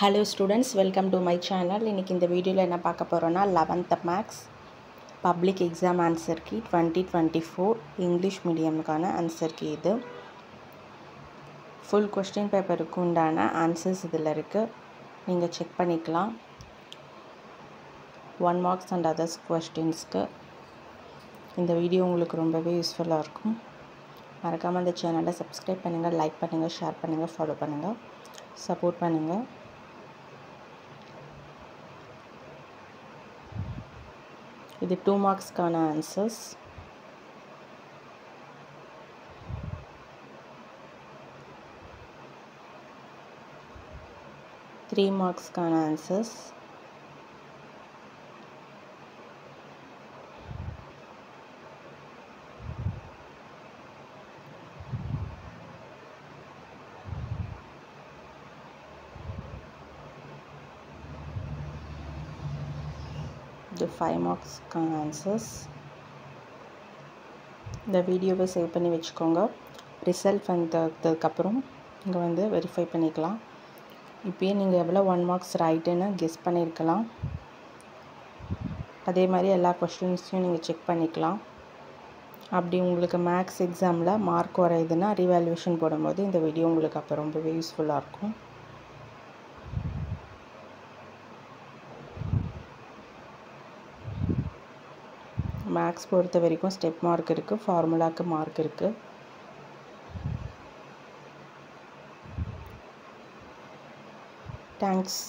Hello students, welcome to my channel. இன்னைக்கு இந்த வீடியோல என்ன பார்க்க போறோம்னா 11th maths public exam answer key 2024 English மீடியம்கான ஆன்சர் கீ இது. ஃபுல் क्वेश्चन பேப்பருக்கு உண்டான ஆன்சர்ஸ் இதில் இருக்கு. நீங்க செக் பண்ணிக்கலாம். 1 marks and others questions-க்கு இந்த வீடியோ உங்களுக்கு ரொம்பவே யூஸ்ஃபுல்லா இருக்கும். மறக்காம இந்த சேனலை சப்ஸ்கிரைப் பண்ணுங்க, லைக் பண்ணுங்க, ஷேர் பண்ணுங்க, ஃபாலோ பண்ணுங்க, சப்போர்ட் பண்ணுங்க. இது 2 marksக்கான ஆன்சர்ஸ். த்ரீ மார்க்ஸ்க்கான ஆன்சர்ஸ். இது 5 marksக்கான ஆன்சர்ஸ். இந்த வீடியோவை சேவ் பண்ணி வச்சுக்கோங்க. ரிசல்ட் வந்ததுக்கப்புறம் இங்கே வந்து வெரிஃபை பண்ணிக்கலாம். இப்போயே நீங்கள் எவ்வளோ 1 marks ரைட்டுன்னு கெஸ் பண்ணியிருக்கலாம். அதே மாதிரி எல்லா கொஸ்டின்ஸையும் நீங்கள் செக் பண்ணிக்கலாம். அப்படி உங்களுக்கு மேக்ஸ் எக்ஸாமில் மார்க் வரையுதுன்னா ரீவேல்யூஷன் போடும்போது இந்த வீடியோ உங்களுக்கு அப்போ ரொம்பவே யூஸ்ஃபுல்லாக இருக்கும். மேக்ஸ் பொறுத்த வரைக்கும் ஸ்டெப் மார்க் இருக்குது, ஃபார்முலாவுக்கு மார்க் இருக்குது. தேங்க்ஸ்.